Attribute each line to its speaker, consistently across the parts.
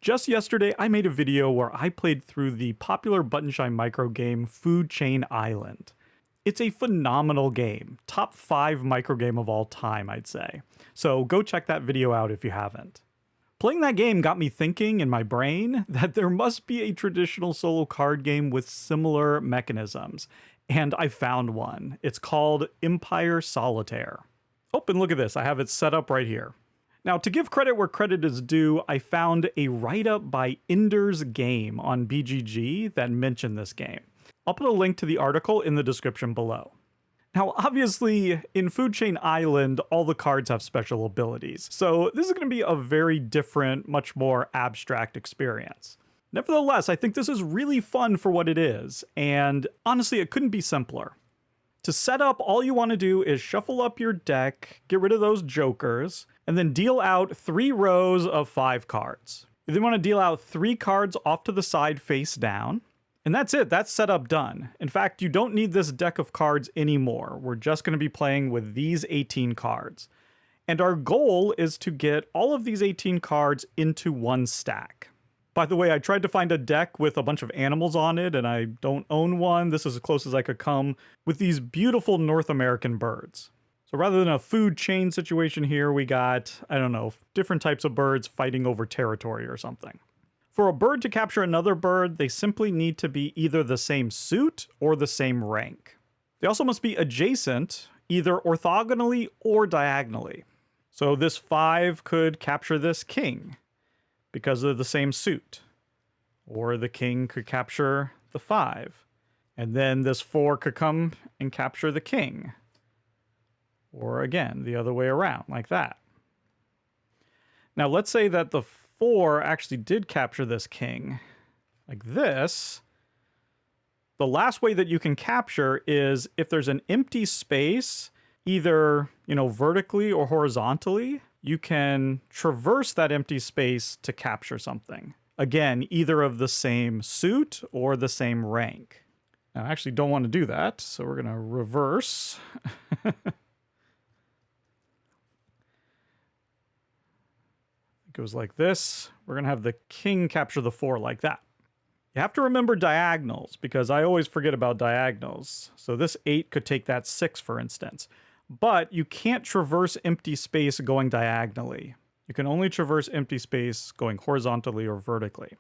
Speaker 1: Just yesterday, I made a video where I played through the popular Buttonshine micro game Food Chain Island. It's a phenomenal game. Top 5 micro game of all time, I'd say. So go check that video out if you haven't. Playing that game got me thinking in my brain that there must be a traditional solo card game with similar mechanisms. And I found one. It's called Empire Solitaire. Oh, and look at this. I have it set up right here. Now, to give credit where credit is due, I found a write-up by Ender's Game on BGG that mentioned this game. I'll put a link to the article in the description below. Now, obviously, in Food Chain Island, all the cards have special abilities, so this is going to be a very different, much more abstract experience. Nevertheless, I think this is really fun for what it is, and honestly, it couldn't be simpler. To set up, all you want to do is shuffle up your deck, get rid of those jokers, and then deal out 3 rows of 5 cards. You then want to deal out 3 cards off to the side face down. And that's it, that's setup done. In fact, you don't need this deck of cards anymore. We're just going to be playing with these 18 cards. And our goal is to get all of these 18 cards into one stack. By the way, I tried to find a deck with a bunch of animals on it, and I don't own one. This is as close as I could come with these beautiful North American birds. So rather than a food chain situation here, we got, I don't know, different types of birds fighting over territory or something. For a bird to capture another bird, they simply need to be either the same suit or the same rank. They also must be adjacent, either orthogonally or diagonally. So this 5 could capture this king because of the same suit. Or the king could capture the 5. And then this 4 could come and capture the king. Or again, the other way around, like that. Now let's say that the 4 actually did capture this king, like this. The last way that you can capture is if there's an empty space, either, vertically or horizontally, you can traverse that empty space to capture something. Again, either of the same suit or the same rank. Now, I actually don't want to do that, so we're going to reverse. It goes like this. We're going to have the king capture the 4 like that. You have to remember diagonals, because I always forget about diagonals. So this 8 could take that 6, for instance. But you can't traverse empty space going diagonally. You can only traverse empty space going horizontally or vertically.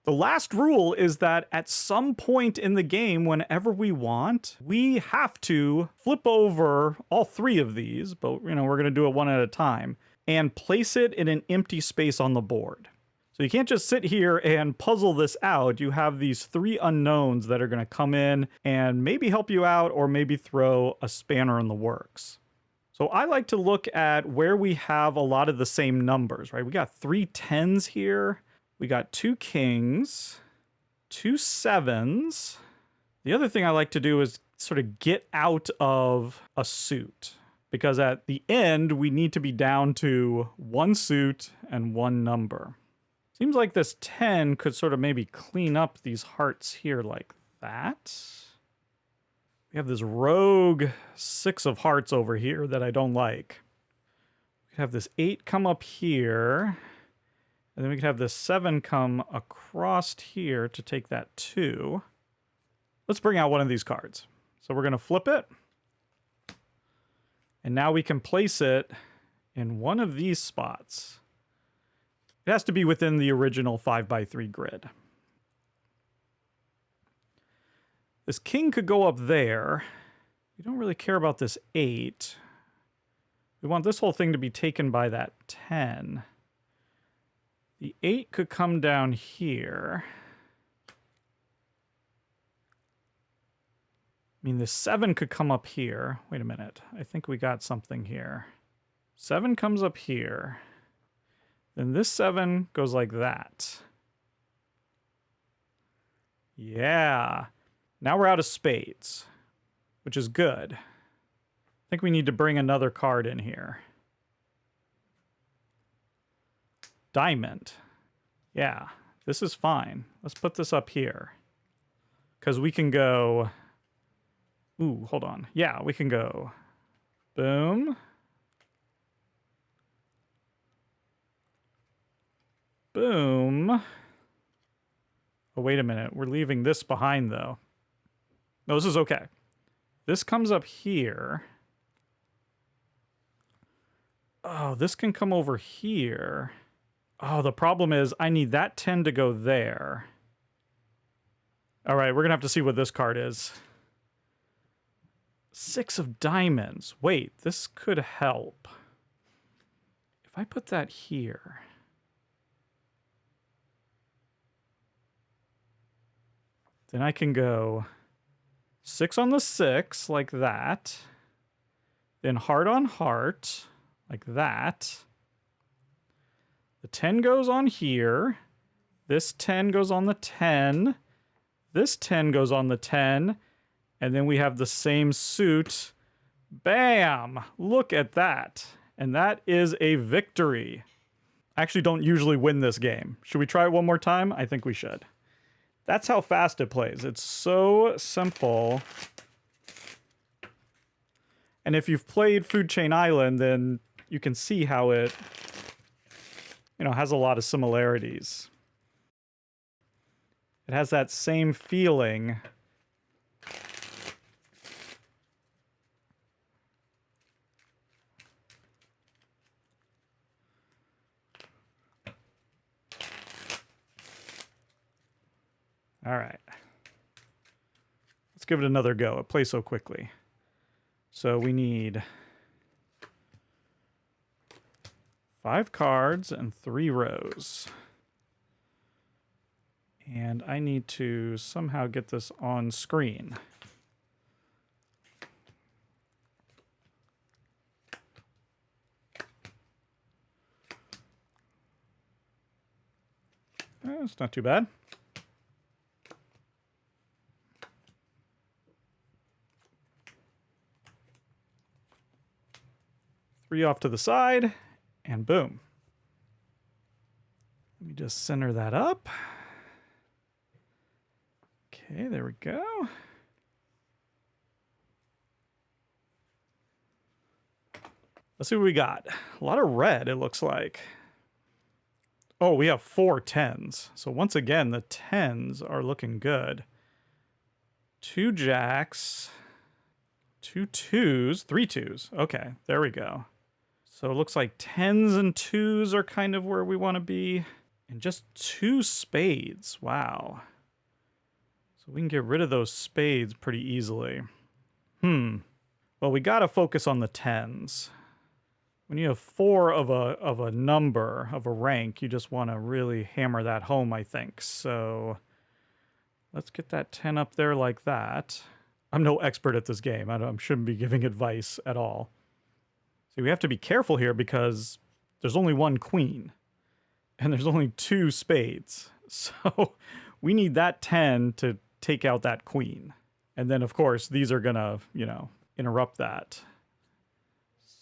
Speaker 1: The last rule is that at some point in the game, whenever we want, we have to flip over all 3 of these, but we're going to do it one at a time, and place it in an empty space on the board. So you can't just sit here and puzzle this out. You have these 3 unknowns that are going to come in and maybe help you out or maybe throw a spanner in the works. So I like to look at where we have a lot of the same numbers, right? We got 3 10s here. We got 2 kings, 2 7s. The other thing I like to do is sort of get out of a suit, because at the end, we need to be down to 1 suit and 1 number. Seems like this 10 could sort of maybe clean up these hearts here like that. We have this rogue 6 of hearts over here that I don't like. We have this 8 come up here. And then we could have this 7 come across here to take that 2. Let's bring out one of these cards. So we're going to flip it. And now we can place it in one of these spots. It has to be within the original 5x3 grid. This king could go up there. We don't really care about this 8. We want this whole thing to be taken by that 10. The 8 could come down here. I mean, the 7 could come up here. Wait a minute. I think we got something here. 7 comes up here. Then this 7 goes like that. Yeah. Now we're out of spades, which is good. I think we need to bring another card in here. Diamond. Yeah, this is fine. Let's put this up here. Because we can go... Ooh, hold on. Yeah, we can go boom, boom, Oh, wait a minute. We're leaving this behind, though. No, this is okay. This comes up here. Oh, this can come over here. Oh, the problem is I need that 10 to go there. All right, we're going to have to see what this card is. 6 of diamonds. Wait, this could help. If I put that here... then I can go 6 on the 6, like that. Then heart on heart, like that. The 10 goes on here. This 10 goes on the 10. This 10 goes on the 10. And then we have the same suit. Bam! Look at that. And that is a victory. I actually don't usually win this game. Should we try it one more time? I think we should. That's how fast it plays. It's so simple. And if you've played Food Chain Island, then you can see how it, has a lot of similarities. It has that same feeling. All right. Let's give it another go. It plays so quickly. So we need 5 cards and 3 rows. And I need to somehow get this on screen. It's not too bad. Three off to the side, and boom. Let me just center that up. Okay, there we go. Let's see what we got. A lot of red, it looks like. Oh, we have 4 10s. So once again, the 10s are looking good. 2 jacks, 2 2s, 3 2s. Okay, there we go. So it looks like 10s and 2s are kind of where we want to be. And just 2 spades. Wow. So we can get rid of those spades pretty easily. Well, we got to focus on the 10s. When you have 4 of a number, of a rank, you just want to really hammer that home, I think. So let's get that 10 up there like that. I'm no expert at this game. I shouldn't be giving advice at all. See, we have to be careful here because there's only 1 queen. And there's only 2 spades. So we need that 10 to take out that queen. And then, of course, these are going to, interrupt that.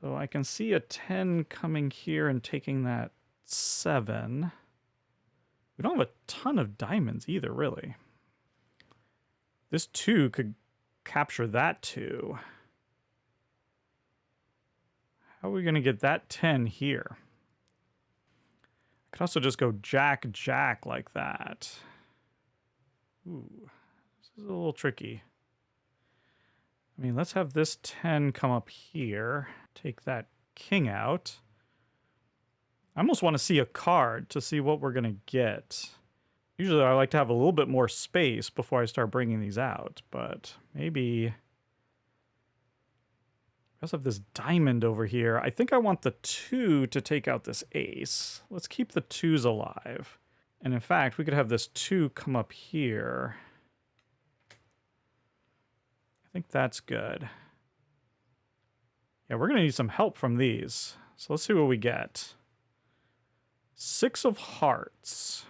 Speaker 1: So I can see a 10 coming here and taking that 7. We don't have a ton of diamonds either, really. This 2 could capture that 2. How are we going to get that 10 here? I could also just go jack, jack like that. Ooh, this is a little tricky. I mean, let's have this 10 come up here. Take that king out. I almost want to see a card to see what we're going to get. Usually I like to have a little bit more space before I start bringing these out, but maybe... I also have this diamond over here. I think I want the 2 to take out this ace. Let's keep the 2s alive. And in fact, we could have this 2 come up here. I think that's good. Yeah, we're going to need some help from these. So let's see what we get. 6 of hearts.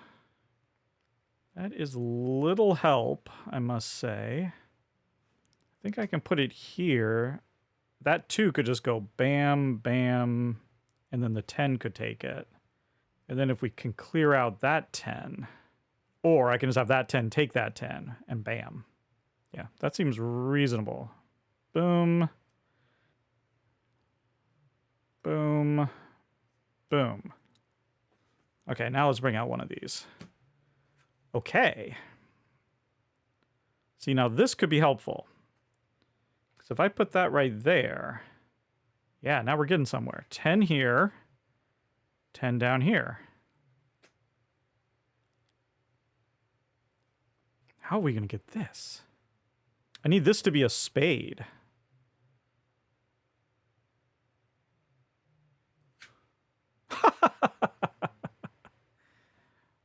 Speaker 1: That is little help, I must say. I think I can put it here. That 2 could just go bam, bam, and then the 10 could take it. And then if we can clear out that 10, or I can just have that 10 take that 10, and bam. Yeah, that seems reasonable. Boom. Boom. Boom. Okay, now let's bring out one of these. Okay. See, now this could be helpful. Because if I put that right there, yeah, now we're getting somewhere. 10 here, 10 down here. How are we going to get this? I need this to be a spade.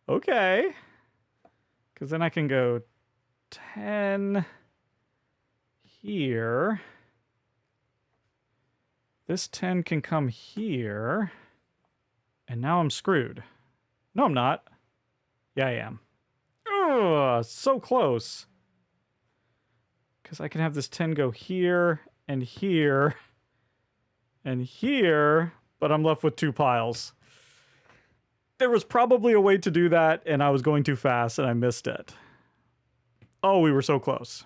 Speaker 1: Okay. Because then I can go 10 here. This 10 can come here. And now I'm screwed. No, I'm not. Yeah, I am. Ugh, so close. Because I can have this 10 go here, and here, and here, but I'm left with 2 piles. There was probably a way to do that, and I was going too fast, and I missed it. Oh, we were so close.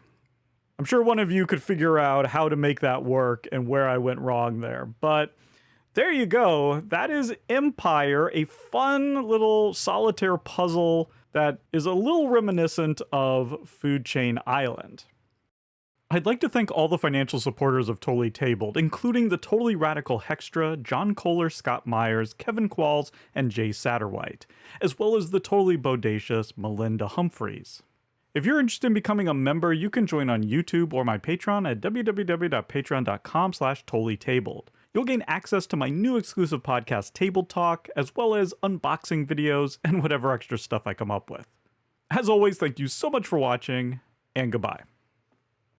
Speaker 1: I'm sure one of you could figure out how to make that work and where I went wrong there, but there you go. That is Empire, a fun little solitaire puzzle that is a little reminiscent of Food Chain Island. I'd like to thank all the financial supporters of Totally Tabled, including the Totally Radical Hextra, John Kohler, Scott Myers, Kevin Qualls, and Jay Satterwhite, as well as the Totally Bodacious Melinda Humphreys. If you're interested in becoming a member, you can join on YouTube or my Patreon at www.patreon.com/totallytabled. You'll gain access to my new exclusive podcast, Table Talk, as well as unboxing videos and whatever extra stuff I come up with. As always, thank you so much for watching, and goodbye.